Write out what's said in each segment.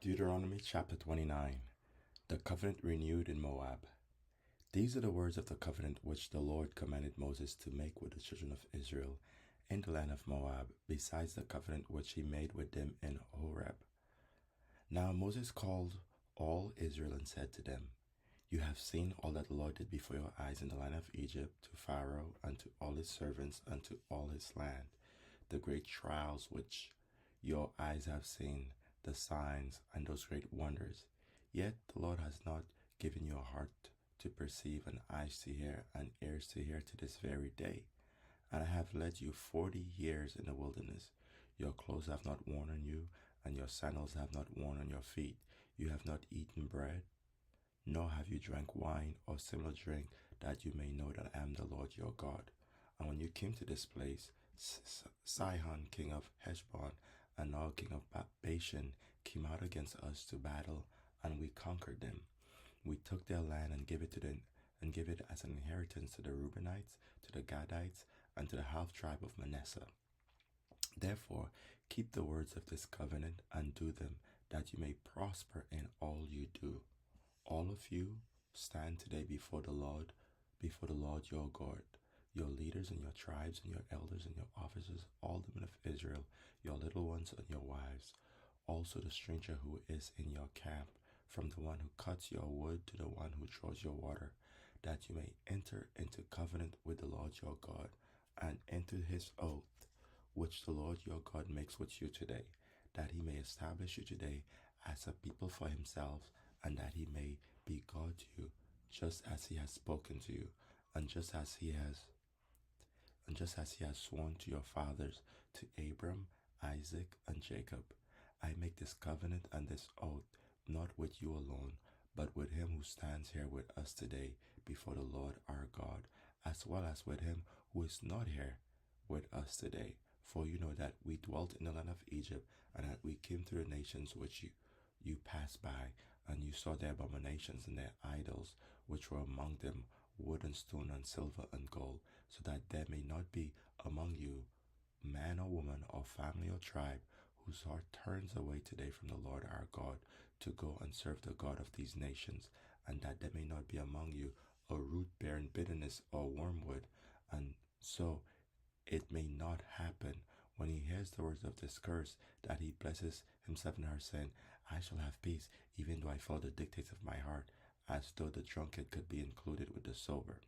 Deuteronomy chapter 29. The covenant renewed in Moab. These are the words of the covenant which the Lord commanded Moses to make with the children of Israel in the land of Moab, besides the covenant which he made with them in Horeb. Now Moses called all Israel and said to them, You have seen all that the Lord did before your eyes in the land of Egypt, to Pharaoh, and to all his servants, and to all his land, the great trials which your eyes have seen, the signs and those great wonders. Yet the Lord has not given you a heart to perceive, and eyes to hear, and ears to hear to this very day. And I have led you 40 years in the wilderness. Your clothes have not worn on you, and your sandals have not worn on your feet. You have not eaten bread, nor have you drank wine or similar drink, that you may know that I am the Lord your God. And when you came to this place, Sihon, king of Heshbon, and Og, king of Bashan, came out against us to battle, and we conquered them. We took their land and gave it to them, and gave it as an inheritance to the Reubenites, to the Gadites, and to the half tribe of Manasseh. Therefore, keep the words of this covenant and do them, that you may prosper in all you do. All of you stand today before the Lord your God, your leaders and your tribes and your elders and your officers, all the men of Israel, your little ones and your wives, also the stranger who is in your camp, from the one who cuts your wood to the one who draws your water, that you may enter into covenant with the Lord your God, and into his oath, which the Lord your God makes with you today, that he may establish you today as a people for himself, and that he may be God to you, just as he has spoken to you, and just as he has sworn to your fathers, to Abram, Isaac, and Jacob. I make this covenant and this oath, not with you alone, but with him who stands here with us today before the Lord our God, as well as with him who is not here with us today. For you know that we dwelt in the land of Egypt, and that we came through the nations which you passed by, and you saw their abominations and their idols, which were among them, wood and stone and silver and gold, so that there may not be among you man or woman or family or tribe whose heart turns away today from the Lord our God to go and serve the God of these nations, and that there may not be among you a root bearing bitterness or wormwood, and so it may not happen when he hears the words of this curse that he blesses himself in her saying, I shall have peace, even though I follow the dictates of my heart, as though the drunkard could be included with the sober.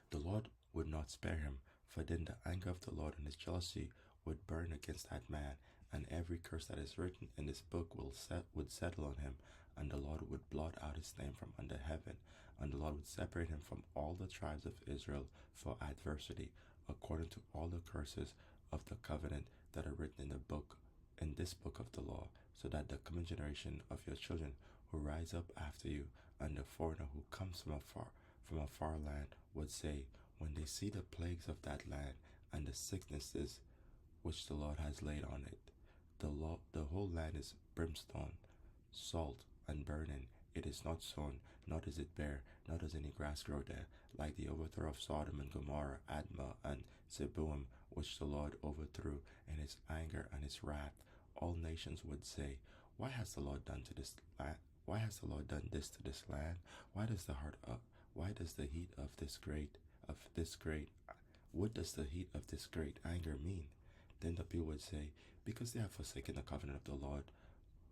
The Lord would not spare him, for then the anger of the Lord and his jealousy would burn against that man, and every curse that is written in this book would settle on him, and the Lord would blot out his name from under heaven, and the Lord would separate him from all the tribes of Israel for adversity, according to all the curses of the covenant that are written in this book of the law, so that the coming generation of your children who rise up after you, and the foreigner who comes from a far land, would say, when they see the plagues of that land and the sicknesses which the Lord has laid on it, the whole land is brimstone, salt, and burning. It is not sown, nor does it bear, nor does any grass grow there, like the overthrow of Sodom and Gomorrah, Admah, and Zeboim, which the Lord overthrew in his anger and his wrath. All nations would say, Why has the Lord done to this land? Why has the Lord done this to this land? What does the heat of this great anger mean? Then the people would say, Because they have forsaken the covenant of the Lord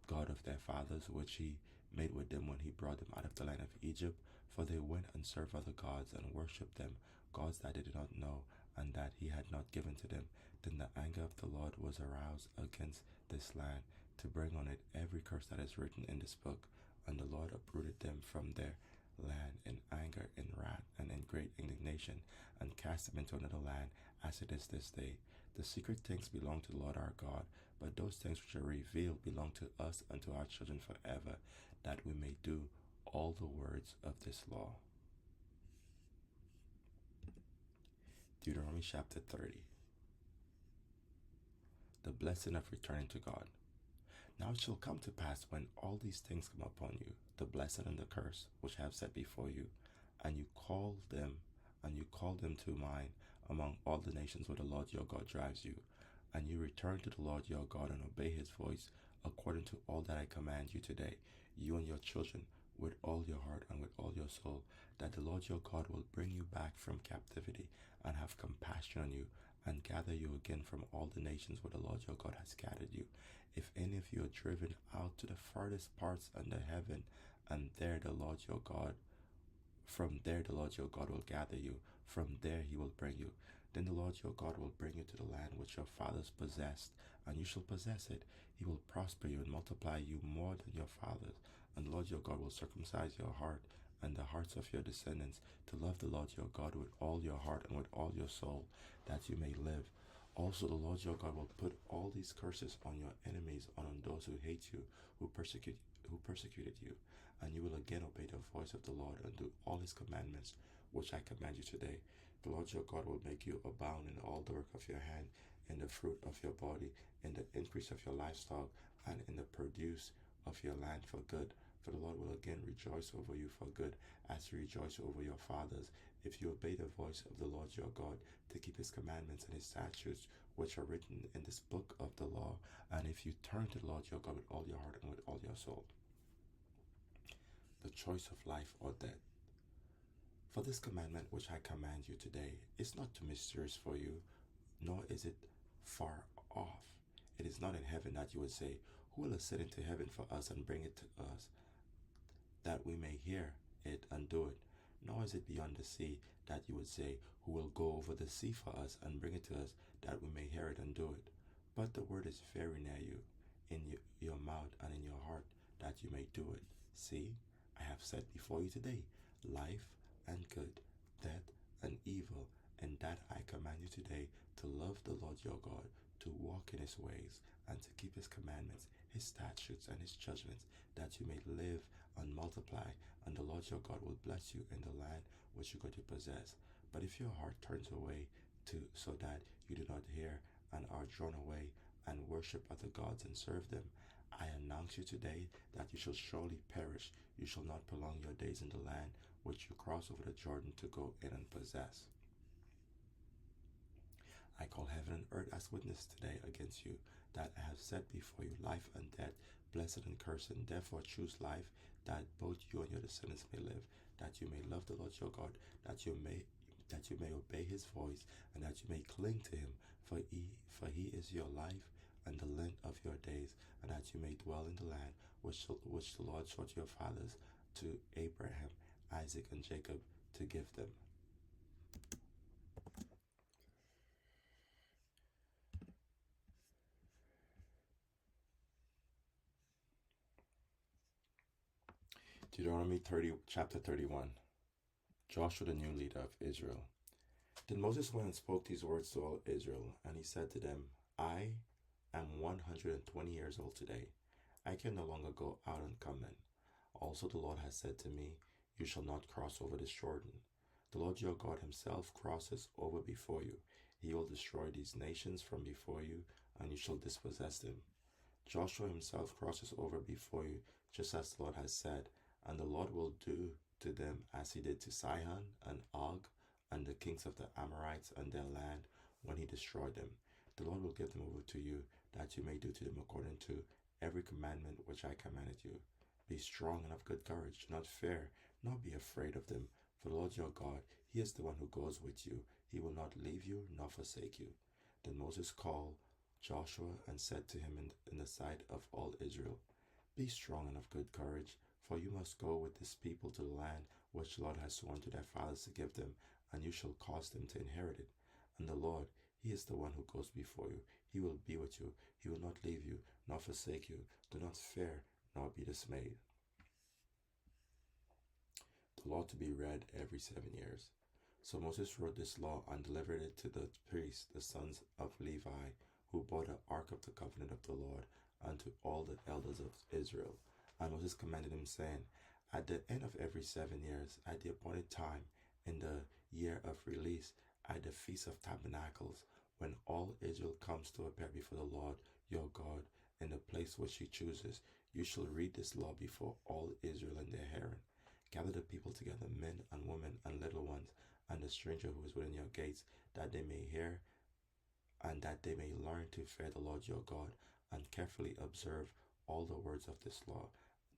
God of their fathers, which he made with them when he brought them out of the land of Egypt, for they went and served other gods and worshipped them, gods that they did not know, and that he had not given to them. Then the anger of the Lord was aroused against this land, to bring on it every curse that is written in this book. And the Lord uprooted them from their land in anger, in wrath, and in great indignation, and cast them into another land, as it is this day. The secret things belong to the Lord our God, but those things which are revealed belong to us and to our children forever, that we may do all the words of this law. Deuteronomy chapter 30. The blessing of returning to God. Now it shall come to pass, when all these things come upon you, the blessing and the curse which I have set before you, and you call them to mind among all the nations where the Lord your God drives you, and you return to the Lord your God and obey his voice, according to all that I command you today, you and your children, with all your heart and with all your soul, that the Lord your God will bring you back from captivity and have compassion on you and gather you again from all the nations where the Lord your God has scattered you. If any of you are driven out to the farthest parts under heaven, and there the Lord your God from there the Lord your God will gather you, from there he will bring you. Then the Lord your God will bring you to the land which your fathers possessed, and you shall possess it. He will prosper you and multiply you more than your fathers. And the Lord your God will circumcise your heart and the hearts of your descendants to love the Lord your God with all your heart and with all your soul, that you may live. Also the Lord your God will put all these curses on your enemies and on those who hate you, who persecuted you, and you will again obey the voice of the Lord and do all his commandments, which I command you today. The Lord your God will make you abound in all the work of your hand, in the fruit of your body, in the increase of your livestock, and in the produce of your land for good. For the Lord will again rejoice over you for good, as he rejoiced over your fathers, if you obey the voice of the Lord your God, to keep his commandments and his statutes, which are written in this book of the law, and if you turn to the Lord your God with all your heart and with all your soul. The choice of life or death. For this commandment which I command you today is not too mysterious for you, nor is it far off. It is not in heaven that you would say, who will ascend into heaven for us and bring it to us, that we may hear it and do it? Nor is it beyond the sea that you would say, who will go over the sea for us and bring it to us, that we may hear it and do it? But the word is very near you, in your mouth and in your heart, that you may do it. See, I have set before you today life and good, death and evil, and that I command you today to love the Lord your God, to walk in his ways, and to keep his commandments, his statutes, and his judgments, that you may live and multiply, and the Lord your God will bless you in the land which you go to possess. But if your heart turns away so that you do not hear and are drawn away and worship other gods and serve them, I announce you today that you shall surely perish. You shall not prolong your days in the land which you cross over the Jordan to go in and possess. I call heaven and earth as witness today against you, that I have set before you life and death, blessed and cursed, and therefore choose life, that both you and your descendants may live, that you may love the Lord your God, that you may obey his voice, and that you may cling to him, for he is your life and the length of your days, and that you may dwell in the land which the Lord showed to your fathers, to Abraham, Isaac, and Jacob, to give them. Deuteronomy chapter 31. Joshua, the new leader of Israel. Then Moses went and spoke these words to all Israel, and he said to them, I am 120 years old today. I can no longer go out and come in. Also the Lord has said to me, you shall not cross over this Jordan. The Lord your God himself crosses over before you. He will destroy these nations from before you, and you shall dispossess them. Joshua himself crosses over before you, just as the Lord has said, and the Lord will do to them as he did to Sihon and Og and the kings of the Amorites and their land when he destroyed them. The Lord will give them over to you, that you may do to them according to every commandment which I commanded you. Be strong and of good courage. Do not fear, nor be afraid of them. For the Lord your God, he is the one who goes with you. He will not leave you nor forsake you. Then Moses called Joshua and said to him in the sight of all Israel, be strong and of good courage, for you must go with this people to the land which the Lord has sworn to their fathers to give them, and you shall cause them to inherit it. And the Lord, he is the one who goes before you. He will be with you. He will not leave you, nor forsake you. Do not fear, nor be dismayed. The law to be read every 7 years. So Moses wrote this law and delivered it to the priests, the sons of Levi, who bore the ark of the covenant of the Lord, and to all the elders of Israel. And Moses commanded them, saying, at the end of every 7 years, at the appointed time, in the year of release, at the Feast of Tabernacles, when all Israel comes to appear before the Lord your God in the place which he chooses, you shall read this law before all Israel in their hearing. Gather the people together, men and women and little ones, and the stranger who is within your gates, that they may hear and that they may learn to fear the Lord your God, and carefully observe all the words of this law,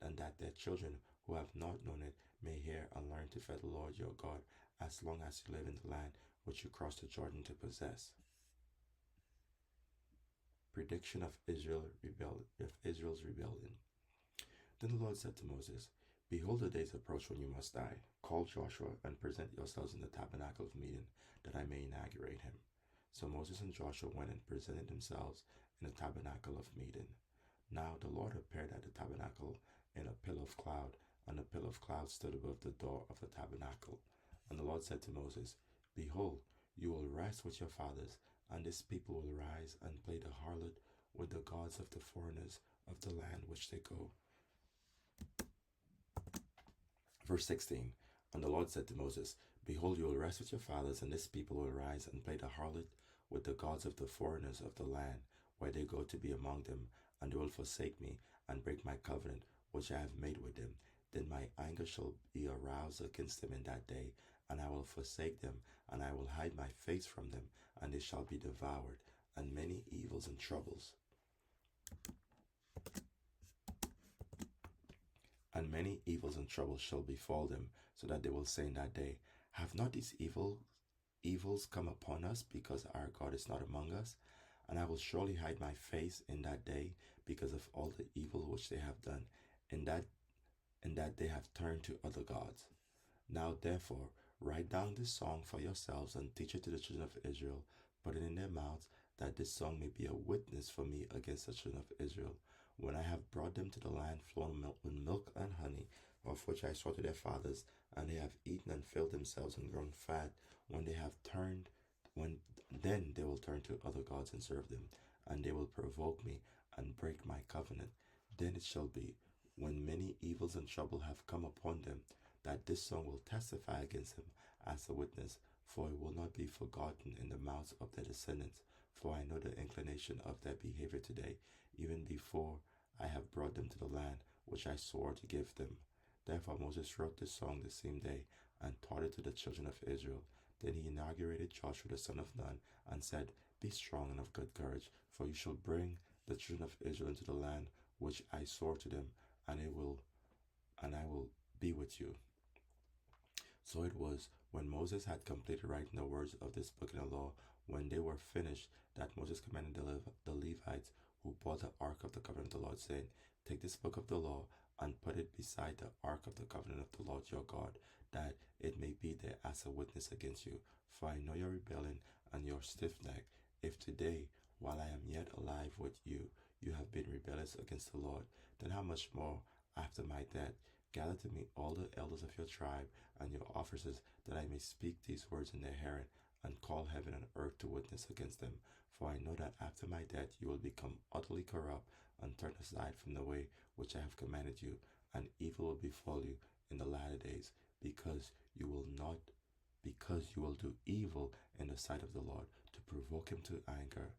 and that their children who have not known it may hear and learn to fear the Lord your God as long as you live in the land which you crossed the Jordan to possess. Prediction of Israel's rebellion. Then the Lord said to Moses, Behold, the days approach when you must die. Call Joshua and present yourselves in the tabernacle of meeting, that I may inaugurate him. So Moses and Joshua went and presented themselves in the tabernacle of meeting. Now the Lord appeared at the tabernacle in a pillar of cloud, and the pillar of cloud stood above the door of the tabernacle. And the Lord said to Moses, Behold, you will rest with your fathers, and this people will rise and play the harlot with the gods of the foreigners of the land which they go. Verse 16. And the Lord said to Moses, Behold, you will rest with your fathers, and this people will rise and play the harlot with the gods of the foreigners of the land where they go to be among them, and they will forsake me and break my covenant which I have made with them. Then my anger shall be aroused against them in that day, and I will forsake them, and I will hide my face from them, and they shall be devoured, and many evils and troubles. And many evils and troubles shall befall them, so that they will say in that day, Have not these evils come upon us, because our God is not among us? And I will surely hide my face in that day, because of all the evil which they have done, in that they have turned to other gods. Now therefore write down this song for yourselves, and teach it to the children of Israel, put it in their mouths, that this song may be a witness for me against the children of Israel, when I have brought them to the land flowing with milk and honey, of which I swore to their fathers, and they have eaten and filled themselves and grown fat. Then they will turn to other gods and serve them, and they will provoke me and break my covenant. Then it shall be, when many evils and trouble have come upon them, that this song will testify against them as a witness, for it will not be forgotten in the mouths of their descendants. For I know the inclination of their behavior today, even before I have brought them to the land which I swore to give them. Therefore Moses wrote this song the same day, and taught it to the children of Israel. Then he inaugurated Joshua the son of Nun, and said, Be strong and of good courage, for you shall bring the children of Israel into the land which I swore to them, and I will be with you. So it was, when Moses had completed writing the words of this book in the law, when they were finished, that Moses commanded the Levites who bore the ark of the covenant of the Lord, saying, Take this book of the law and put it beside the ark of the covenant of the Lord your God, that it may be there as a witness against you. For I know your rebellion and your stiff neck. If today, while I am yet alive with you, you have been rebellious against the Lord, then how much more after my death? Gather to me all the elders of your tribe and your officers, that I may speak these words in their hearing, and call heaven and earth to witness against them. For I know that after my death you will become utterly corrupt, and turn aside from the way which I have commanded you, and evil will befall you in the latter days, because you will do evil in the sight of the Lord, to provoke him to anger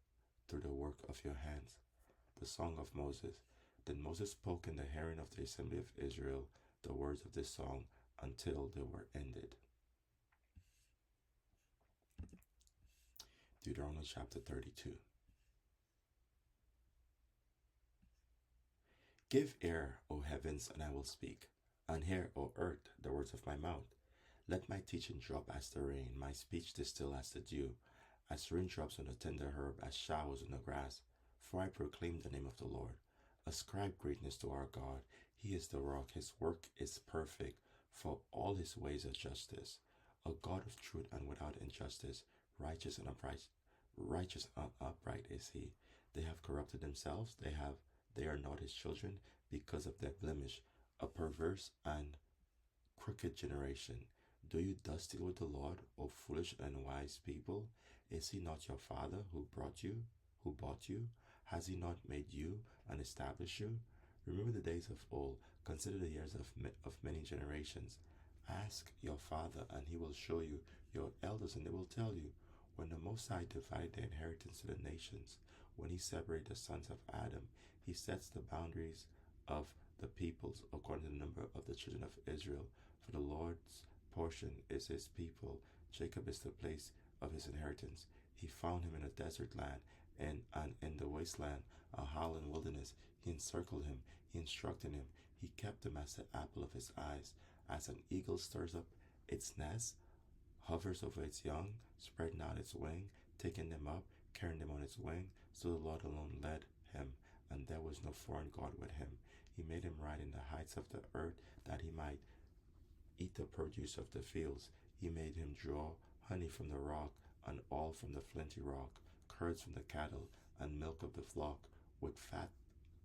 through the work of your hands. The Song of Moses. Then Moses spoke in the hearing of the assembly of Israel the words of this song until they were ended. Deuteronomy chapter 32. Give ear, O heavens, and I will speak, and hear, O earth, the words of my mouth. Let my teaching drop as the rain, my speech distill as the dew, as raindrops on the tender herb, as showers on the grass. For I proclaim the name of the Lord. Ascribe greatness to our God. He is the rock, his work is perfect, for all his ways are justice. A God of truth and without injustice, righteous and upright is he. They have corrupted themselves, they are not his children, because of their blemish, a perverse and crooked generation. Do you thus deal with the Lord, O foolish and unwise people? Is he not your father who bought you? Has he not made you and established you? Remember the days of old, consider the years of many generations. Ask your father, and he will show you, your elders, and they will tell you. When the Most High divided the inheritance to the nations, when he separated the sons of Adam, he sets the boundaries of the peoples according to the number of the children of Israel. For the Lord's portion is his people. Jacob is the place of his inheritance. He found him in a desert land and in the wasteland, a howling wilderness. He encircled him, he instructed him, he kept him as the apple of his eyes. As an eagle stirs up its nest, hovers over its young, spreading out its wing, taking them up, carrying them on its wing, so the Lord alone led him, and there was no foreign God with him. He made him ride in the heights of the earth, that he might eat the produce of the fields. He made him draw honey from the rock, and oil from the flinty rock, curds from the cattle, and milk of the flock, with fat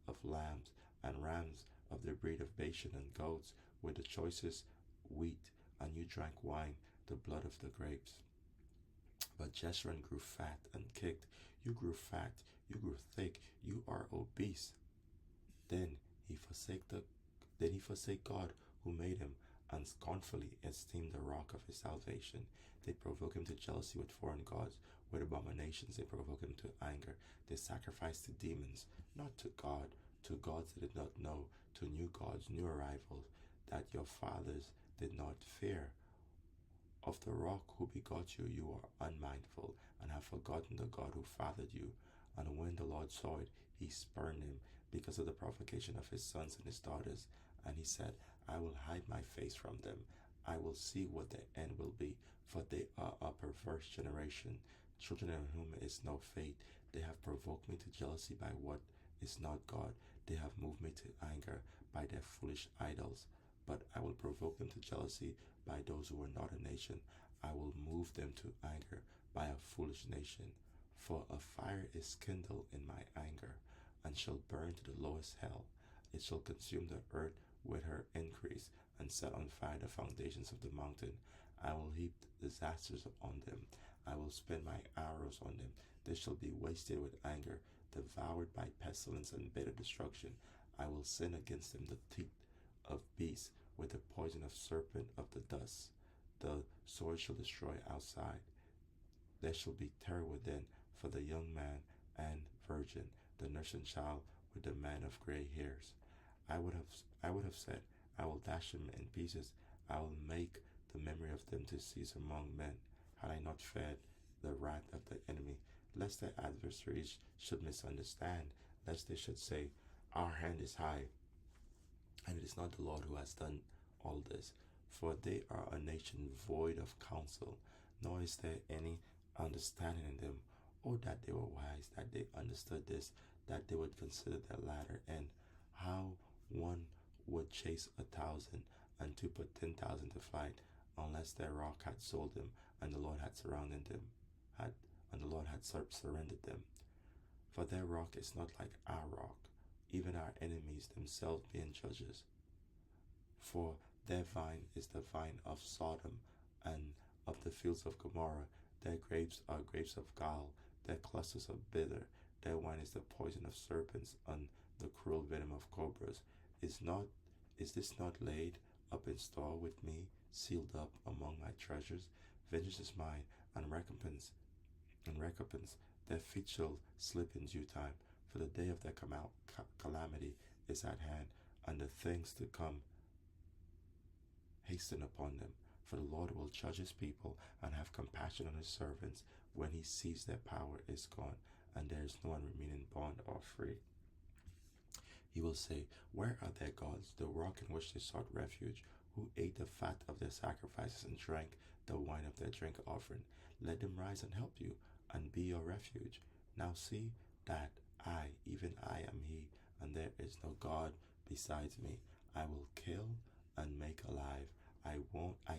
of lambs and rams of the breed of Bashan, and goats with the choicest wheat, and you drank wine, the blood of the grapes. But Jeshurun grew fat and kicked. You grew fat, you grew thick, you are obese. Then he forsake the then he forsake God who made him, and scornfully esteemed the rock of his salvation. They provoke him to jealousy with foreign gods, with abominations they provoke him to anger. They sacrifice to demons, not to God, to gods they did not know, to new gods, new arrivals, that your fathers did not fear. Of the rock who begot you, you are unmindful, and have forgotten the God who fathered you. And when the Lord saw it, he spurned him, because of the provocation of his sons and his daughters. And he said, I will hide my face from them. I will see what their end will be, for they are a perverse generation, children in whom is no faith. They have provoked me to jealousy by what is not God. They have moved me to anger by their foolish idols. But I will provoke them to jealousy by those who are not a nation. I will move them to anger by a foolish nation. For a fire is kindled in my anger, and shall burn to the lowest hell. It shall consume the earth with her increase, and set on fire the foundations of the mountain. I will heap disasters on them. I will spend my arrows on them. They shall be wasted with anger, devoured by pestilence and bitter destruction. I will send against them the teeth of beasts, with the poison of serpent of the dust. The sword shall destroy outside. There shall be terror within for the young man and virgin, the nursing child with the man of gray hairs. I would have said, I will dash them in pieces. I will make the memory of them to cease among men, had I not fed the wrath of the enemy, lest their adversaries should misunderstand, lest they should say, our hand is high, and it is not the Lord who has done all this. For they are a nation void of counsel, nor is there any understanding in them. Oh, that they were wise, that they understood this, that they would consider their latter end, how one would chase 1,000, and two put 10,000 to flight, unless their rock had sold them, and the Lord had surrounded them, and the Lord had surrendered them. For their rock is not like our rock, even our enemies themselves being judges. For their vine is the vine of Sodom, and of the fields of Gomorrah. Their grapes are grapes of gall, their clusters are bitter. Their wine is the poison of serpents, and the cruel venom of cobras. Is this not laid up in store with me, sealed up among my treasures? Vengeance is mine, and recompense. Their feet shall slip in due time, for the day of their calamity is at hand, and the things to come hasten upon them. For the Lord will judge his people, and have compassion on his servants, when he sees their power is gone, and there is no one remaining bond or free. He will say, where are their gods, the rock in which they sought refuge, who ate the fat of their sacrifices and drank the wine of their drink offering? Let them rise and help you, and be your refuge. Now see that I, even I, am he, and there is no God besides me. I will kill and make alive. I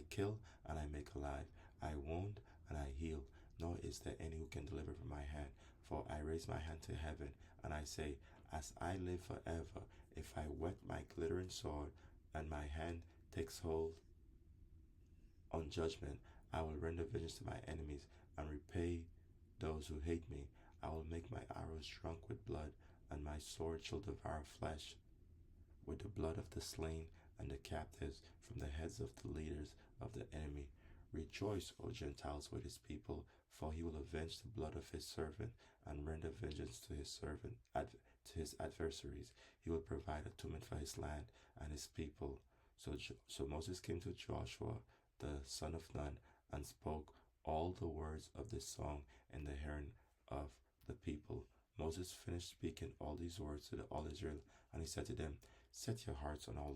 kill and I make alive. I wound and I heal. Nor is there any who can deliver from my hand. For I raise my hand to heaven, and I say, as I live forever, if I whet my glittering sword, and my hand takes hold on judgment, I will render vengeance to my enemies, and repay those who hate me. I will make my arrows drunk with blood, and my sword shall devour flesh, with the blood of the slain and the captives, from the heads of the leaders of the enemy. Rejoice, O Gentiles, with his people, for he will avenge the blood of his servant, and render vengeance to his to his adversaries. He will provide atonement for his land and his people. So Moses came to Joshua, the son of Nun, and spoke all the words of this song in the hearing of the people Moses finished speaking all these words to all Israel, and he said to them, "Set your hearts on all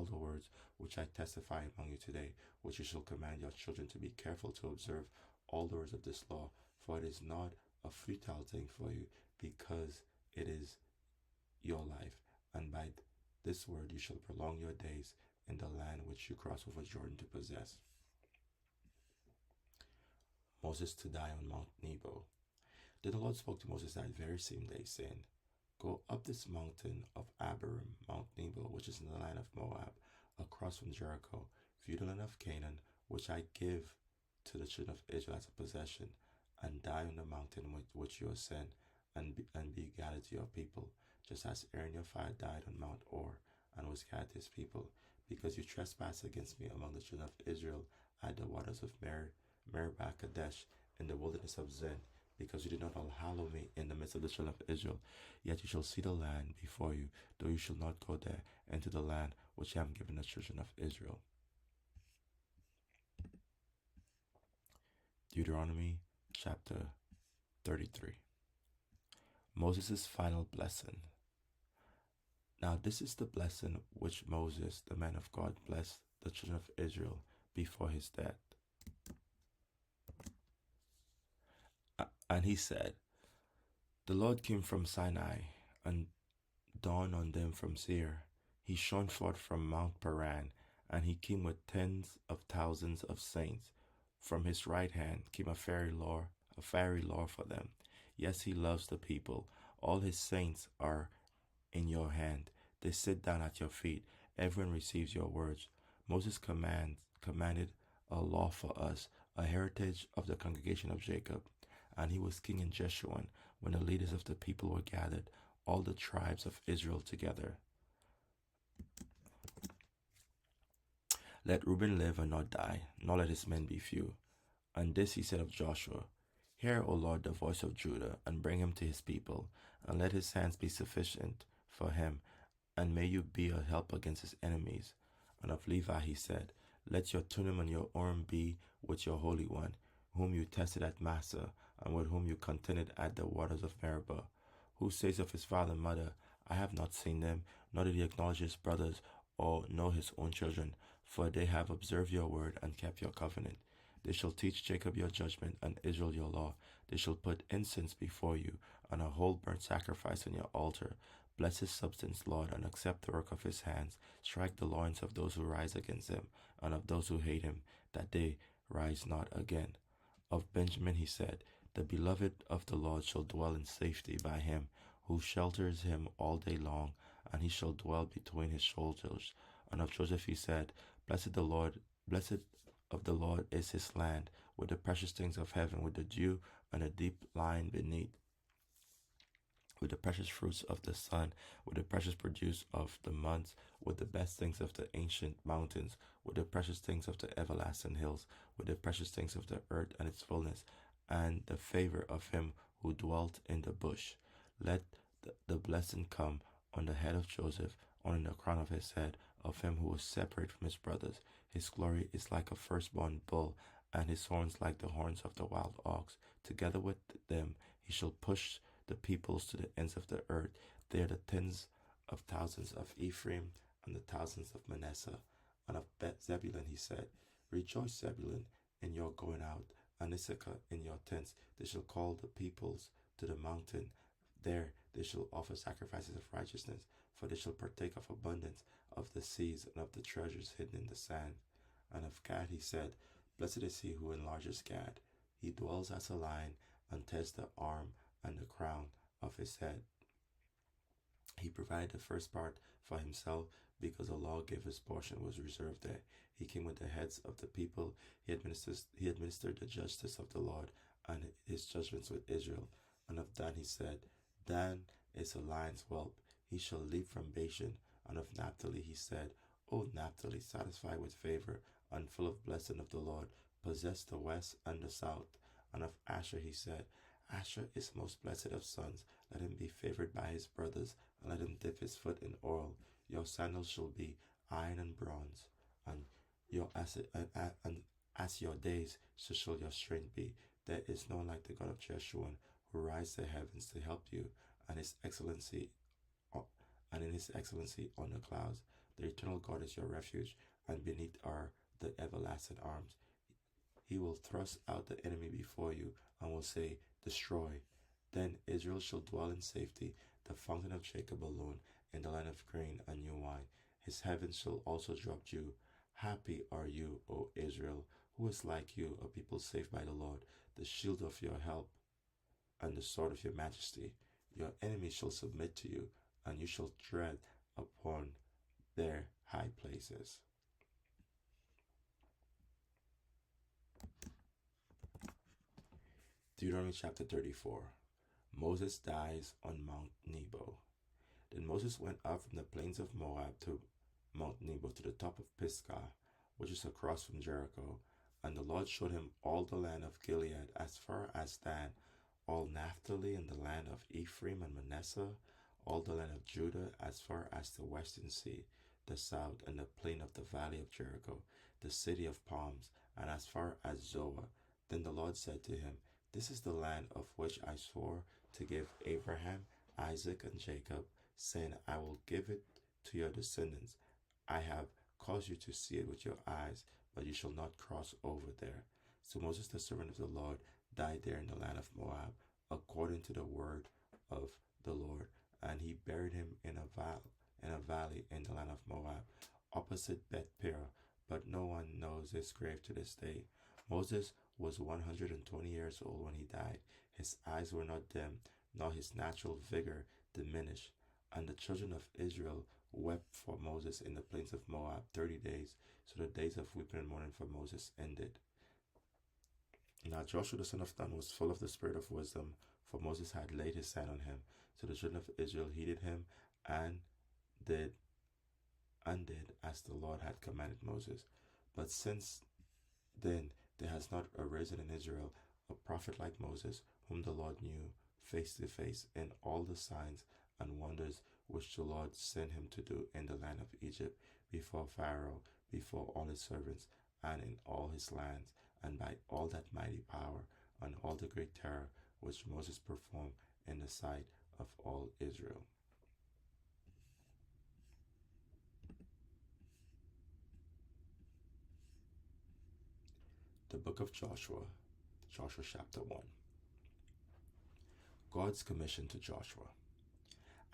the words which I testify among you today, which you shall command your children to be careful to observe all the words of this law, for it is not a futile thing for you, because it is your life, and by this word you shall prolong your days in the land which you cross over Jordan to possess." Moses to die on Mount Nebo. Then the Lord spoke to Moses that very same day, saying, "Go up this mountain of Abarim, Mount Nebo, which is in the land of Moab, across from Jericho, view the land of Canaan, which I give to the children of Israel as a possession, and die on the mountain which you ascend, and be gathered to your people, just as Aaron your father died on Mount Or, and was gathered to his people, because you trespassed against me among the children of Israel at the waters of Meribah Kadesh, in the wilderness of Zin, because you did not hallow me in the midst of the children of Israel. Yet you shall see the land before you, though you shall not go there, into the land which I am giving the children of Israel." Deuteronomy chapter 33. Moses' final blessing. Now this is the blessing which Moses, the man of God, blessed the children of Israel before his death. And he said, "The Lord came from Sinai, and dawned on them from Seir. He shone forth from Mount Paran, and he came with tens of thousands of saints. From his right hand came a fiery law for them. Yes, he loves the people. All his saints are in your hand. They sit down at your feet. Everyone receives your words." Moses commanded a law for us, a heritage of the congregation of Jacob. And he was king in Jeshurun when the leaders of the people were gathered, all the tribes of Israel together. "Let Reuben live and not die, nor let his men be few." And this he said of Joshua, "Hear, O Lord, the voice of Judah, and bring him to his people, and let his hands be sufficient for him, and may you be a help against his enemies." And of Levi he said, "Let your Thummim and your Urim be with your Holy One, whom you tested at Massah, and with whom you contended at the waters of Meribah. Who says of his father and mother, I have not seen them, nor did he acknowledge his brothers, or know his own children, for they have observed your word and kept your covenant. They shall teach Jacob your judgment, and Israel your law. They shall put incense before you, and a whole burnt sacrifice on your altar. Bless his substance, Lord, and accept the work of his hands. Strike the loins of those who rise against him, and of those who hate him, that they rise not again." Of Benjamin he said, "The beloved of the Lord shall dwell in safety by him who shelters him all day long, and he shall dwell between his shoulders." And of Joseph he said, Blessed of the Lord is his land, with the precious things of heaven, with the dew and the deep lying beneath, with the precious fruits of the sun, with the precious produce of the months, with the best things of the ancient mountains, with the precious things of the everlasting hills, with the precious things of the earth and its fullness, and the favor of him who dwelt in the bush. Let the blessing come on the head of Joseph, on the crown of his head, of him who was separate from his brothers. His glory is like a firstborn bull, and his horns like the horns of the wild ox. Together with them he shall push the peoples to the ends of the earth. They are the tens of thousands of Ephraim, and the thousands of Manasseh. And of Zebulun he said, Rejoice, Zebulun, in your going out, and Issachar in your tents. They shall call the peoples to the mountain. There they shall offer sacrifices of righteousness, for they shall partake of abundance of the seas and of the treasures hidden in the sand. And of Gad he said, Blessed is he who enlarges Gad. He dwells as a lion, and tests the arm and the crown of his head. He provided the first part for himself, because the lawgiver's portion was reserved there. He came with the heads of the people. He administered the justice of the Lord and his judgments with Israel. And of Dan he said, Dan is a lion's whelp. He shall leap from Bashan. And of Naphtali he said, O Naphtali, satisfied with favor and full of blessing of the Lord, possess the west and the south. And of Asher he said, Asher is most blessed of sons. Let him be favored by his brothers, and let him dip his foot in oil. Your sandals shall be iron and bronze, and as your days, so shall your strength be. There is no one like the God of Jeshurun, who rides the heavens to help you, and His excellency and in His excellency on the clouds. The eternal God is your refuge, and beneath are the everlasting arms. He will thrust out the enemy before you, and will say, Destroy. Then Israel shall dwell in safety, the fountain of Jacob alone, in the land of grain and new wine. His heavens shall also drop dew. Happy are you, O Israel, who is like you, a people saved by the Lord, the shield of your help and the sword of your majesty. Your enemies shall submit to you, and you shall tread upon their high places. Deuteronomy chapter 34. Moses dies on Mount Nebo. Then Moses went up from the plains of Moab to Mount Nebo to the top of Pisgah, which is across from Jericho. And the Lord showed him all the land of Gilead as far as Dan, all Naphtali and the land of Ephraim and Manasseh, all the land of Judah as far as the western sea, the south, and the plain of the valley of Jericho, the city of palms, and as far as Zoar. Then the Lord said to him, This is the land of which I swore to give Abraham, Isaac, and Jacob, saying, I will give it to your descendants. I have caused you to see it with your eyes, but you shall not cross over there. So Moses, the servant of the Lord, died there in the land of Moab, according to the word of the Lord. And he buried him in a valley in the land of Moab, opposite Beth Peor, but no one knows his grave to this day. Moses was 120 years old when he died. His eyes were not dim, nor his natural vigor diminished. And the children of Israel wept for Moses in the plains of Moab 30 days. So the days of weeping and mourning for Moses ended. Now Joshua the son of Nun was full of the spirit of wisdom, for Moses had laid his hand on him. So the children of Israel heeded him and did as the Lord had commanded Moses. But since then there has not arisen in Israel a prophet like Moses, whom the Lord knew face to face in all the signs and wonders which the Lord sent him to do in the land of Egypt, before Pharaoh, before all his servants, and in all his lands, and by all that mighty power, and all the great terror which Moses performed in the sight of all Israel. The book of Joshua, Joshua chapter 1. God's commission to Joshua.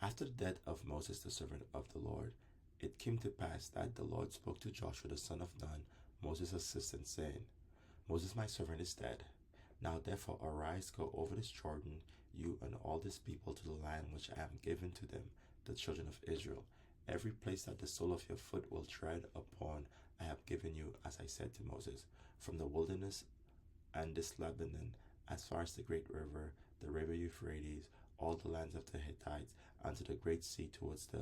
After the death of Moses, the servant of the Lord, it came to pass that the Lord spoke to Joshua the son of Nun, Moses' assistant, saying, Moses, my servant, is dead. Now therefore arise, go over this Jordan, you and all this people, to the land which I am giving to them, the children of Israel. Every place that the sole of your foot will tread upon, I have given you, as I said to Moses, from the wilderness and this Lebanon, as far as the great river, the river Euphrates, all the lands of the Hittites, and to the great sea towards the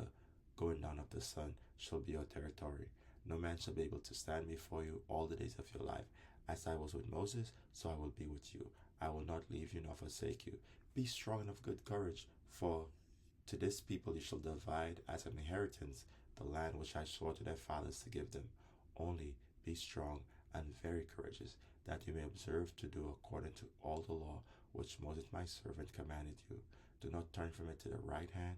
going down of the sun, shall be your territory. No man shall be able to stand before you all the days of your life. As I was with Moses, so I will be with you. I will not leave you nor forsake you. Be strong and of good courage, for to this people you shall divide as an inheritance the land which I swore to their fathers to give them. Only be strong and very courageous, that you may observe to do according to all the law which Moses my servant commanded you. Do not turn from it to the right hand,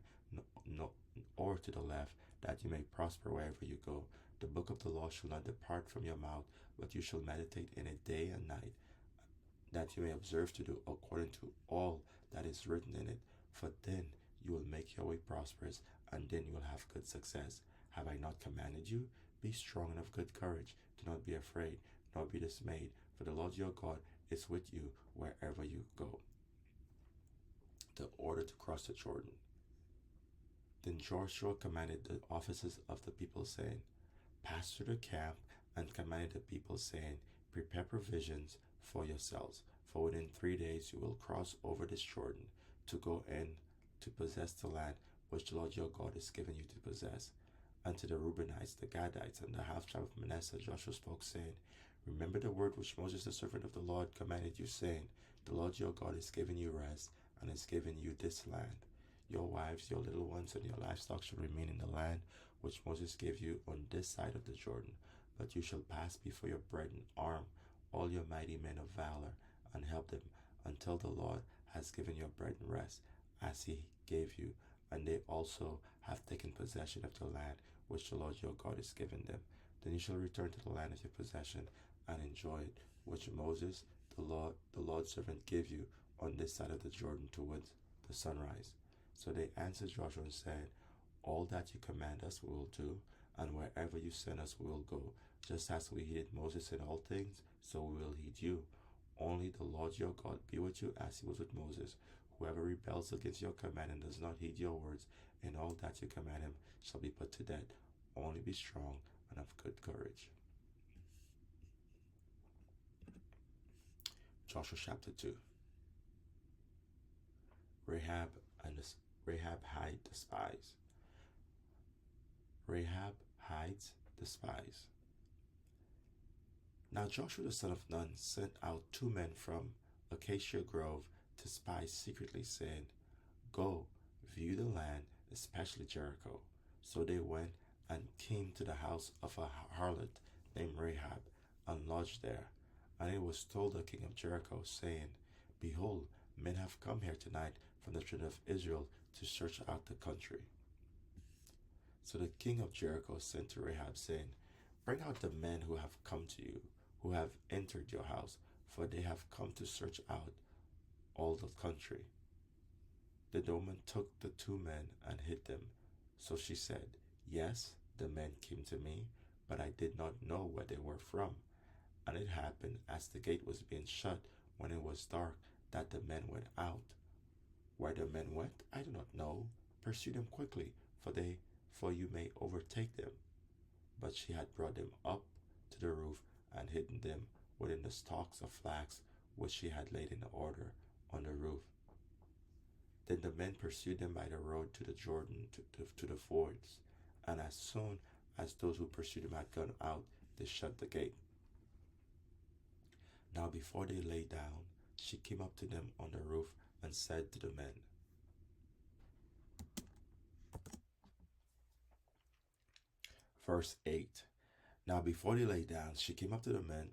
or to the left, that you may prosper wherever you go. The book of the law shall not depart from your mouth, but you shall meditate in it day and night, that you may observe to do according to all that is written in it. For then you will make your way prosperous, and then you will have good success. Have I not commanded you? Be strong and of good courage. Do not be afraid, nor be dismayed, for the Lord your God is with you wherever you go. The order to cross the Jordan. Then Joshua commanded the officers of the people, saying, Pass through the camp, and commanded the people, saying, Prepare provisions for yourselves, for within 3 days you will cross over this Jordan, to go in to possess the land which the Lord your God is giving you to possess. And to the Reubenites, the Gadites, and the half tribe of Manasseh, Joshua spoke, saying, Remember the word which Moses the servant of the Lord commanded you, saying, The Lord your God is giving you rest, and is giving you this land. Your wives, your little ones, and your livestock shall remain in the land which Moses gave you on this side of the Jordan. But you shall pass before your brethren, arm all your mighty men of valor, and help them, until the Lord has given your bread and rest, as he gave you, and they also have taken possession of the land which the Lord your God is giving them. Then you shall return to the land of your possession and enjoy it, which Moses, the Lord's servant, gave you on this side of the Jordan towards the sunrise. So they answered Joshua and said, all that you command us we will do, and wherever you send us we will go. Just as we heeded Moses in all things, so we will heed you. Only the Lord your God be with you as he was with Moses. Whoever rebels against your command and does not heed your words in all that you command him shall be put to death. Only be strong and of good courage. Joshua chapter 2. Rahab hides the spies. Rahab hides the spies. Now Joshua the son of Nun sent out 2 men from Acacia Grove to spy secretly, saying, go, view the land, especially Jericho. So they went and came to the house of a harlot named Rahab, and lodged there. And it was told the king of Jericho, saying, behold, men have come here tonight from the children of Israel to search out the country. So the king of Jericho sent to Rahab, saying, bring out the men who have come to you, who have entered your house, for they have come to search out all the country. Then the woman took the 2 men and hid them. So she said, yes, the men came to me, but I did not know where they were from. And it happened, as the gate was being shut, when it was dark, that the men went out. Where the men went, I do not know. Pursue them quickly, for you may overtake them. But she had brought them up to the roof and hidden them within the stalks of flax which she had laid in order on the roof. Then the men pursued them by the road to the Jordan, to the fords. And as soon as those who pursued them had gone out, they shut the gate. Now before they lay down, she came up to them on the roof and said to the men, Verse 8. Now before they lay down, she came up to the men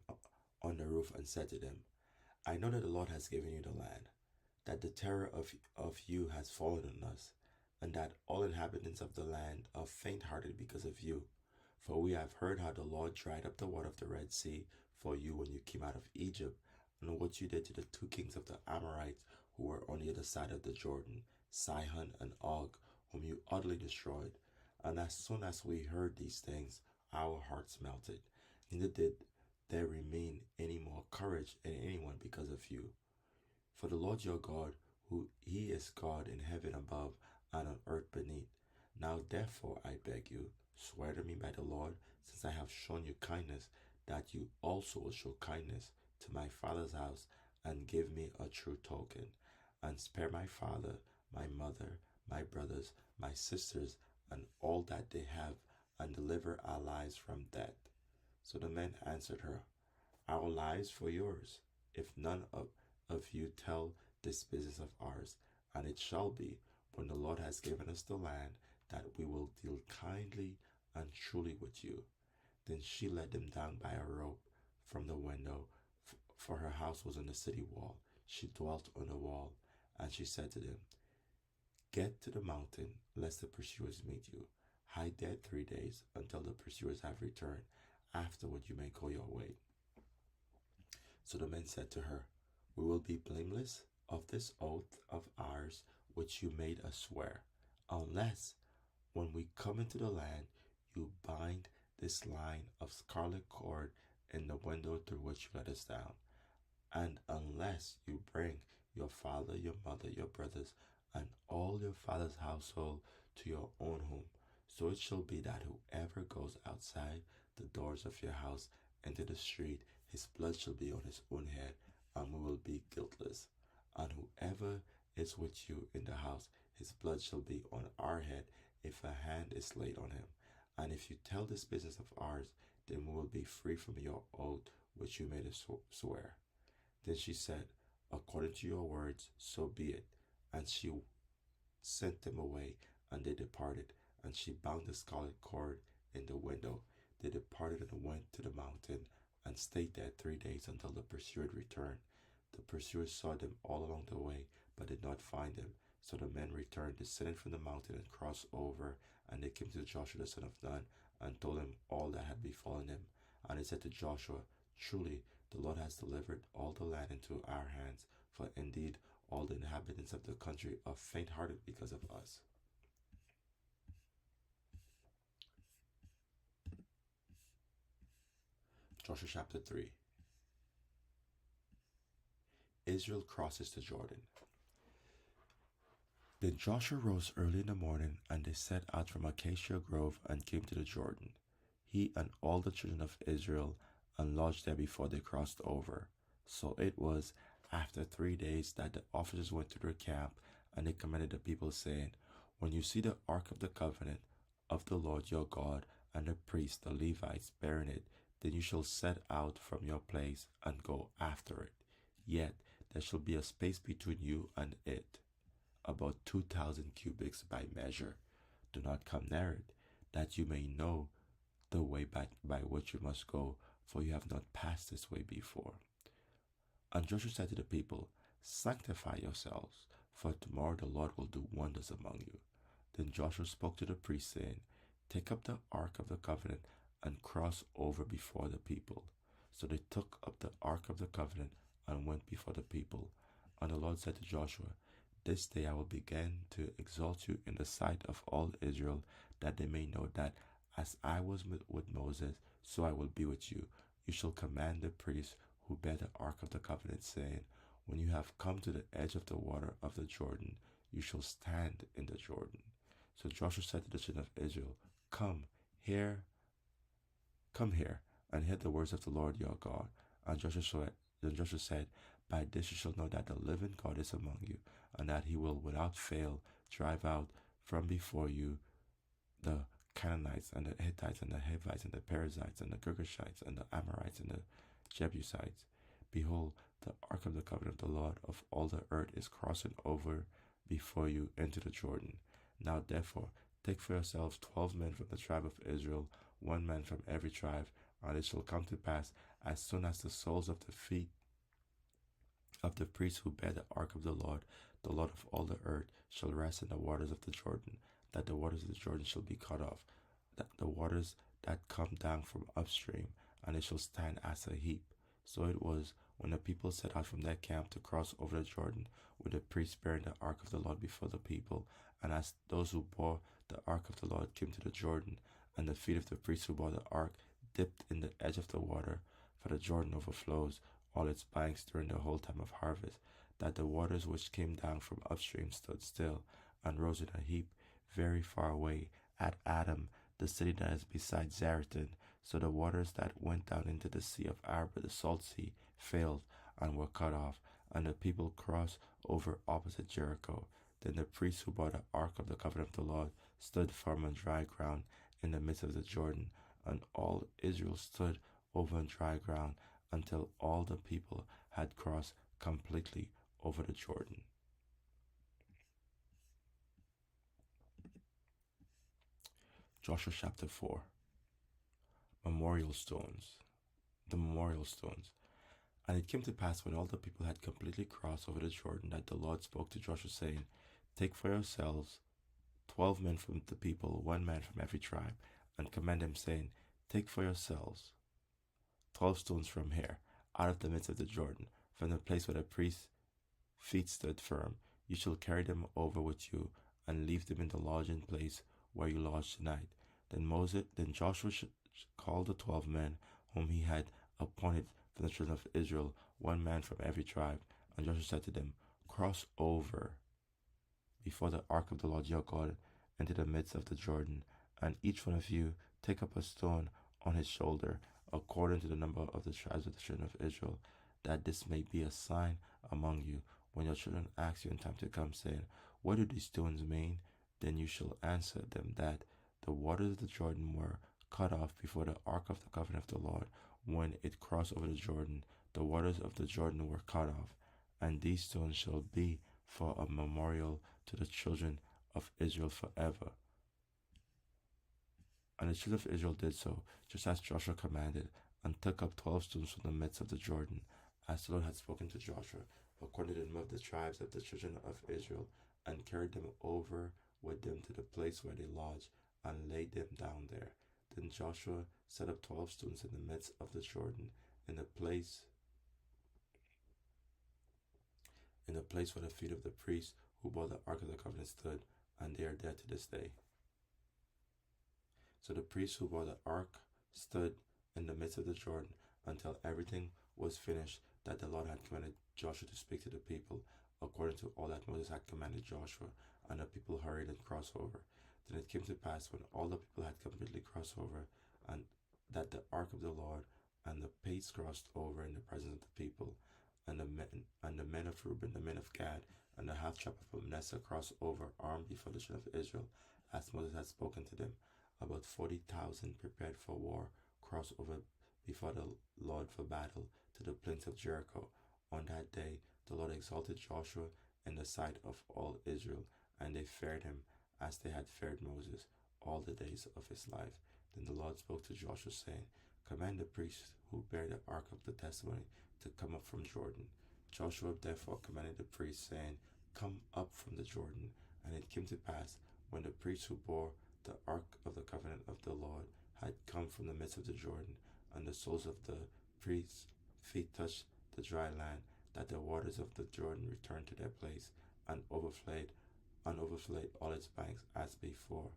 on the roof and said to them, I know that the Lord has given you the land, that the terror of you has fallen on us, and that all inhabitants of the land are faint-hearted because of you. For we have heard how the Lord dried up the water of the Red Sea for you when you came out of Egypt, and what you did to the 2 kings of the Amorites who were on the other side of the Jordan, Sihon and Og, whom you utterly destroyed. And as soon as we heard these things, our hearts melted. Neither did there remain any more courage in anyone because of you. For the Lord your God, he is God in heaven above and on earth beneath. Now therefore I beg you, swear to me by the Lord, since I have shown you kindness, that you also will show kindness to my father's house, and give me a true token, and spare my father, my mother, my brothers, my sisters, and all that they have, and deliver our lives from death. So the men answered her, our lives for yours, if none of you tell this business of ours. And it shall be, when the Lord has given us the land, that we will deal kindly and truly with you. Then she led them down by a rope from the window, for her house was on the city wall. She dwelt on the wall, and she said to them, get to the mountain, lest the pursuers meet you. Hide there 3 days, until the pursuers have returned. Afterward you may go your way. So the men said to her, we will be blameless of this oath of ours which you made us swear, unless, when we come into the land, you bind this line of scarlet cord in the window through which you let us down, and unless you bring your father, your mother, your brothers, and all your father's household to your own home. So it shall be that whoever goes outside the doors of your house into the street, his blood shall be on his own head, and we will be guiltless. And whoever is with you in the house, his blood shall be on our head, if a hand is laid on him. And if you tell this business of ours, then we will be free from your oath which you made us swear. Then she said, according to your words, so be it. And she sent them away, and they departed. And she bound the scarlet cord in the window. They departed and went to the mountain, and stayed there 3 days until the pursuers returned. The pursuers saw them all along the way, but did not find him. So the men returned, descended from the mountain, and crossed over. And they came to Joshua the son of Nun, and told him all that had befallen him. And they said to Joshua, Truly, the Lord has delivered all the land into our hands, for indeed all the inhabitants of the country are faint-hearted because of us. Joshua chapter 3. Israel crosses the Jordan. Then Joshua rose early in the morning, and they set out from Acacia Grove and came to the Jordan, he and all the children of Israel, and lodged there before they crossed over. So it was after 3 days that the officers went to their camp, and they commanded the people, saying, When you see the ark of the covenant of the Lord your God, and the priests, the Levites, bearing it, then you shall set out from your place and go after it. Yet there shall be a space between you and it, about 2,000 cubits by measure. Do not come near it, that you may know the way by which you must go, for you have not passed this way before. And Joshua said to the people, Sanctify yourselves, for tomorrow the Lord will do wonders among you. Then Joshua spoke to the priests, saying, Take up the ark of the covenant and cross over before the people. So they took up the ark of the covenant and went before the people. And the Lord said to Joshua, This day I will begin to exalt you in the sight of all Israel, that they may know that as I was with Moses, so I will be with you. You shall command the priests who bear the ark of the covenant, saying, When you have come to the edge of the water of the Jordan, you shall stand in the Jordan. So Joshua said to the children of Israel, Come here, and hear the words of the Lord your God. And Joshua said, By this you shall know that the living God is among you, and that he will without fail drive out from before you the Canaanites, and the Hittites, and the Hivites, and the Perizzites, and the Girgashites, and the Amorites, and the Jebusites. Behold, the ark of the covenant of the Lord of all the earth is crossing over before you into the Jordan. Now therefore, take for yourselves 12 men from the tribe of Israel, 1 man from every tribe, and it shall come to pass, as soon as the soles of the feet of the priests who bear the ark of the Lord of all the earth, shall rest in the waters of the Jordan, that the waters of the Jordan shall be cut off, that the waters that come down from upstream, and it shall stand as a heap. So it was, when the people set out from their camp to cross over the Jordan, with the priests bearing the ark of the Lord before the people, and as those who bore the ark of the Lord came to the Jordan, and the feet of the priests who bore the ark dipped in the edge of the water, for the Jordan overflows all its banks during the whole time of harvest, that the waters which came down from upstream stood still, and rose in a heap very far away at Adam, the city that is beside Zaretan. So the waters that went down into the sea of Arba, the salt sea, failed and were cut off, and the people crossed over opposite Jericho. Then the priests who bore the ark of the covenant of the Lord stood firm on dry ground in the midst of the Jordan, and all Israel stood over on dry ground until all the people had crossed completely over the Jordan. Joshua chapter 4. Memorial stones. The memorial stones. And it came to pass, when all the people had completely crossed over the Jordan, that the Lord spoke to Joshua, saying, Take for yourselves 12 men from the people, 1 man from every tribe, and command them, saying, Take for yourselves 12 stones from here, out of the midst of the Jordan, from the place where the priest's feet stood firm. You shall carry them over with you, and leave them in the lodging place where you lodge tonight. Then Joshua called the 12 men whom he had appointed from the children of Israel, 1 man from every tribe. And Joshua said to them, Cross over before the ark of the Lord your God into the midst of the Jordan, and each one of you take up a stone on his shoulder, according to the number of the tribes of the children of Israel, that this may be a sign among you, when your children ask you in time to come, saying, What do these stones mean? Then you shall answer them that the waters of the Jordan were cut off before the ark of the covenant of the Lord. When it crossed over the Jordan, the waters of the Jordan were cut off, and these stones shall be for a memorial to the children of Israel forever. And the children of Israel did so, just as Joshua commanded, and took up 12 stones from the midst of the Jordan, as the Lord had spoken to Joshua. according to the number of the tribes of the children of Israel, and carried them over with them to the place where they lodged, and laid them down there. Then Joshua set up 12 stones in the midst of the Jordan, in the place where the feet of the priests who bore the ark of the covenant stood, and they are there to this day. So the priests who bore the ark stood in the midst of the Jordan until everything was finished that the Lord had commanded Joshua to speak to the people, according to all that Moses had commanded Joshua, and the people hurried and crossed over. Then it came to pass, when all the people had completely crossed over, and that the ark of the Lord and the pace crossed over in the presence of the people, and the men of Reuben, the men of Gad, and the half tribe of Manasseh crossed over armed before the children of Israel, as Moses had spoken to them. About 40,000 prepared for war crossed over before the Lord for battle to the plains of Jericho. On that day the Lord exalted Joshua in the sight of all Israel, and they feared him as they had feared Moses all the days of his life. Then the Lord spoke to Joshua, saying, Command the priests who bear the ark of the testimony to come up from Jordan. Joshua therefore commanded the priests, saying, Come up from the Jordan. And it came to pass, when the priests who bore the ark of the covenant of the Lord had come from the midst of the Jordan, and the soles of the priests' feet touched the dry land, that the waters of the Jordan returned to their place, and overflowed all its banks as before.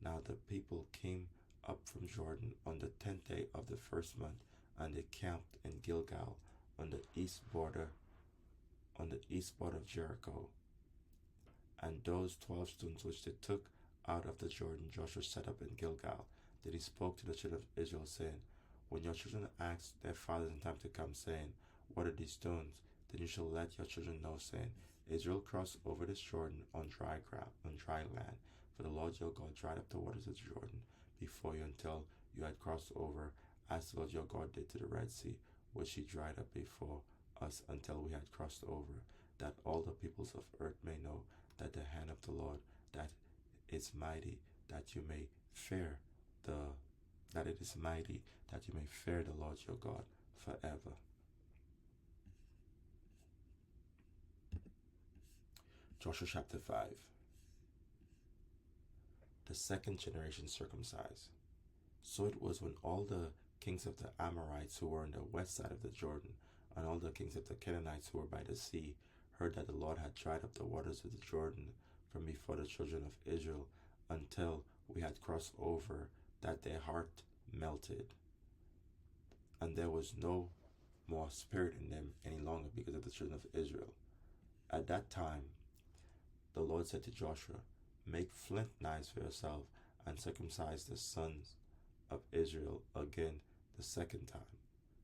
Now the people came up from Jordan on the 10th day of the first month, and they camped in Gilgal on the east border of Jericho. And those 12 stones which they took out of the Jordan, Joshua set up in Gilgal. Then he spoke to the children of Israel, saying, When your children ask their fathers in time to come, saying, What are these stones? Then you shall let your children know, saying, Israel crossed over this Jordan on dry land. For the Lord your God dried up the waters of Jordan before you until you had crossed over, as the Lord your God did to the Red Sea, which he dried up before us until we had crossed over, that all the peoples of earth may know that the hand of the Lord, that is mighty, that it is mighty, that you may fear the Lord your God forever. Joshua chapter 5. The second generation circumcised. So it was, when all the kings of the Amorites who were on the west side of the Jordan, and all the kings of the Canaanites who were by the sea, heard that the Lord had dried up the waters of the Jordan from before the children of Israel until we had crossed over, that their heart melted, and there was no more spirit in them any longer because of the children of Israel. At that time the Lord said to Joshua, Make flint knives for yourself, and circumcise the sons of Israel again the second time.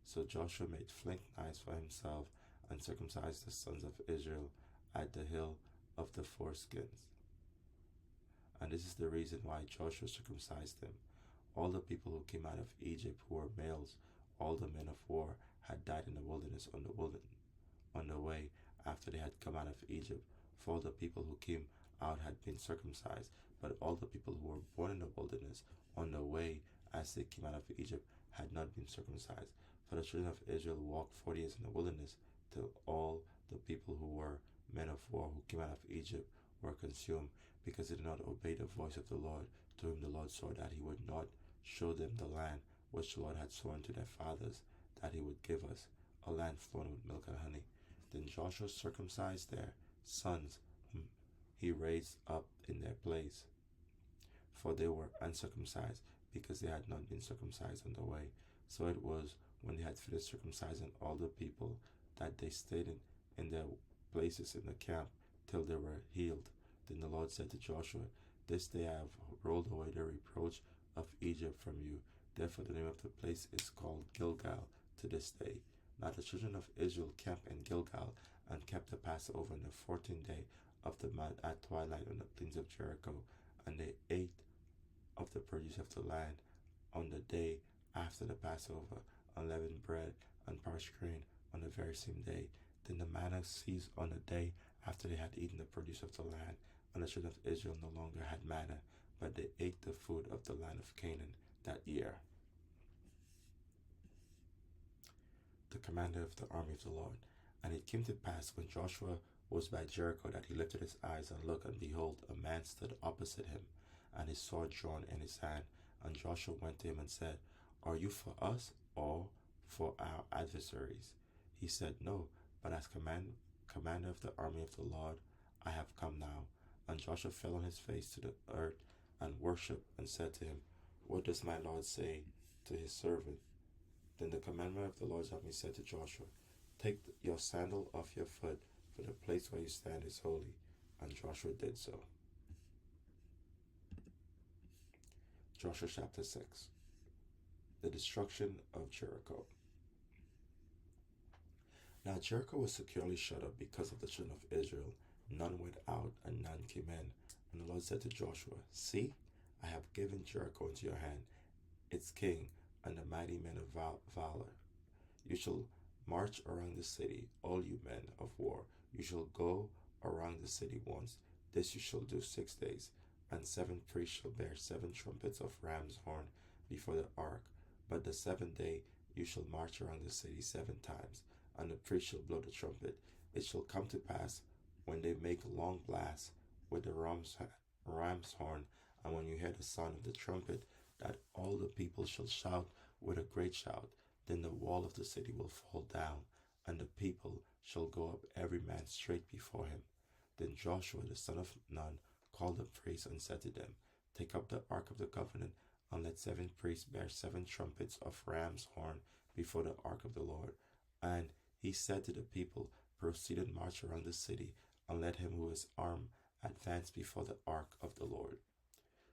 So Joshua made flint knives for himself, and circumcised the sons of Israel at the hill of the foreskins. And this is the reason why Joshua circumcised them. All the people who came out of Egypt who were males, all the men of war, had died in the wilderness on the way after they had come out of Egypt. For all the people who came out had been circumcised, but all the people who were born in the wilderness on the way as they came out of Egypt had not been circumcised. For the children of Israel walked 40 years in the wilderness, till all the people who were men of war who came out of Egypt were consumed, because they did not obey the voice of the Lord, to whom the Lord swore that he would not show them the land which the Lord had sworn to their fathers that he would give us, a land flowing with milk and honey. Then Joshua circumcised their sons, whom he raised up in their place, for they were uncircumcised, because they had not been circumcised on the way. So it was, when they had finished circumcising all the people, that they stayed in their places in the camp till they were healed. Then the Lord said to Joshua, This day I have rolled away the reproach of Egypt from you. Therefore the name of the place is called Gilgal to this day. Now the children of Israel camped in Gilgal, and kept the Passover on the 14th day of the month at twilight on the plains of Jericho. And they ate of the produce of the land on the day after the Passover, unleavened bread and parched grain on the very same day. Then the manna ceased on the day after they had eaten the produce of the land, and the children of Israel no longer had manna, but they ate the food of the land of Canaan that year. The commander of the army of the Lord. And it came to pass when Joshua was by Jericho that he lifted his eyes and looked, and behold, a man stood opposite him, and his sword drawn in his hand. And Joshua went to him and said, Are you for us or for our adversaries? He said, No, but as commander of the army of the Lord, I have come now. And Joshua fell on his face to the earth and worshipped, and said to him, What does my Lord say to his servant? Then the commander of the Lord's army said to Joshua, Take your sandal off your foot, for the place where you stand is holy. And Joshua did so. Joshua chapter 6. The destruction of Jericho. Now Jericho was securely shut up because of the children of Israel. None went out and none came in. And the Lord said to Joshua, See, I have given Jericho into your hand, its king, and the mighty men of valor. You shall march around the city, all you men of war. You shall go around the city once. This you shall do 6 days. And 7 priests shall bear 7 trumpets of ram's horn before the ark. But the 7th day you shall march around the city 7 times, and the priest shall blow the trumpet. It shall come to pass, when they make a long blast with the ram's horn, and when you hear the sound of the trumpet, that all the people shall shout with a great shout. Then the wall of the city will fall down, and the people shall go up every man straight before him. Then Joshua the son of Nun called the priests and said to them, Take up the ark of the covenant, and let 7 priests bear 7 trumpets of ram's horn before the ark of the Lord. And he said to the people, Proceed and march around the city, and let him who is armed advance before the ark of the Lord.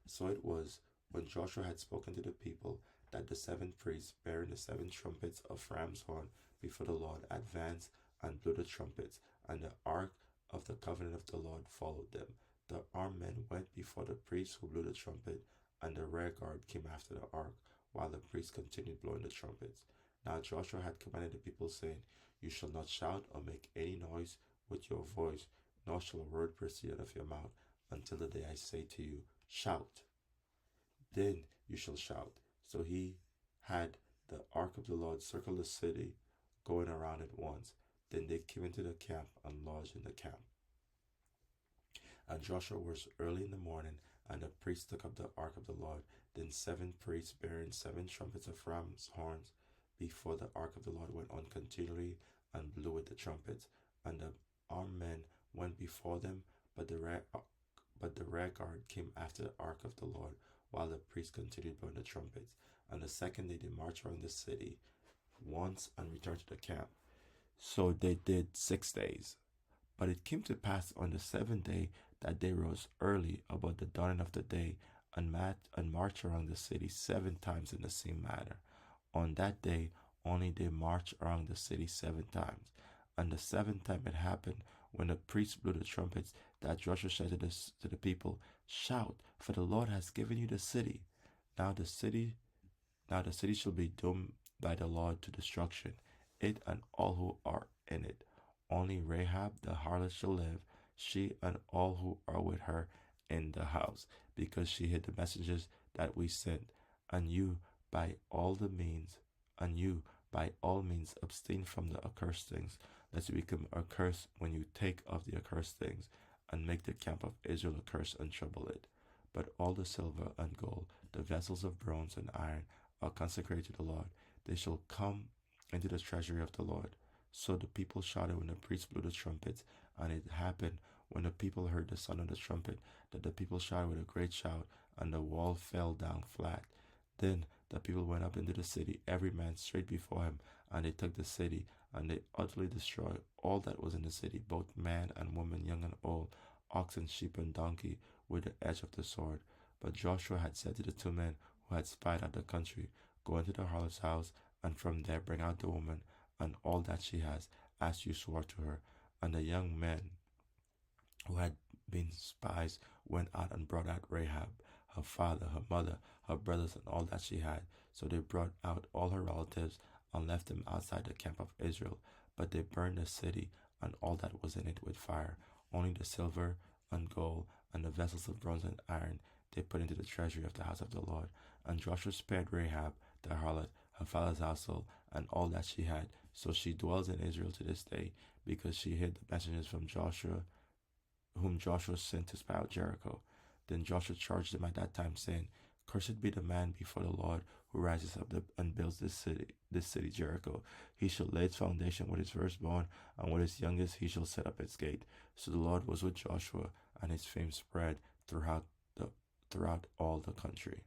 So it was, when Joshua had spoken to the people, that the 7 priests bearing the 7 trumpets of ram's horn before the Lord advanced and blew the trumpets, and the ark of the covenant of the Lord followed them. The armed men went before the priests who blew the trumpet, and the rear guard came after the ark, while the priests continued blowing the trumpets. Now Joshua had commanded the people, saying, You shall not shout or make any noise with your voice, nor shall a word proceed out of your mouth, until the day I say to you, Shout. Then you shall shout. So he had the ark of the Lord circle the city, going around it once. Then they came into the camp and lodged in the camp. And Joshua was early in the morning, and the priests took up the ark of the Lord. Then 7 priests bearing 7 trumpets of ram's horns before the ark of the Lord went on continually and blew with the trumpets. And the armed men went before them, but the rear guard came after the ark of the Lord, while the priests continued blowing the trumpets. And the 2nd day they marched around the city once and returned to the camp. So they did 6 days. But it came to pass on the 7th day that they rose early about the dawning of the day, and marched around the city 7 times in the same manner. On that day only they marched around the city 7 times. And the 7th time it happened, when the priests blew the trumpets, that Joshua said to the people, Shout, for the Lord has given you the city. Now the city shall be doomed by the Lord to destruction, it and all who are in it. Only Rahab the harlot shall live, she and all who are with her in the house, because she hid the messengers that we sent. And you by all means abstain from the accursed things, lest you become accursed when you take of the accursed things, and make the camp of Israel accursed and trouble it. But all the silver and gold, the vessels of bronze and iron, are consecrated to the Lord. They shall come into the treasury of the Lord. So the people shouted when the priests blew the trumpets, and it happened, when the people heard the sound of the trumpet, that the people shouted with a great shout, and the wall fell down flat. Then the people went up into the city, every man straight before him, and they took the city, and they utterly destroyed all that was in the city, both man and woman, young and old, ox and sheep and donkey, with the edge of the sword. But Joshua had said to the 2 men who had spied out the country, Go into the harlot's house, and from there bring out the woman, and all that she has, as you swore to her. And the young men who had been spies went out and brought out Rahab, her father, her mother, her brothers, and all that she had. So they brought out all her relatives and left them outside the camp of Israel. But they burned the city and all that was in it with fire. Only the silver and gold and the vessels of bronze and iron they put into the treasury of the house of the Lord. And Joshua spared Rahab the harlot, her father's household, and all that she had. So she dwells in Israel to this day, because she hid the messengers from Joshua, whom Joshua sent to spy out Jericho. Then Joshua charged them at that time, saying, Cursed be the man before the Lord who rises up and builds this city Jericho. He shall lay its foundation with his firstborn, and with his youngest he shall set up its gate. So the Lord was with Joshua, and his fame spread throughout all the country.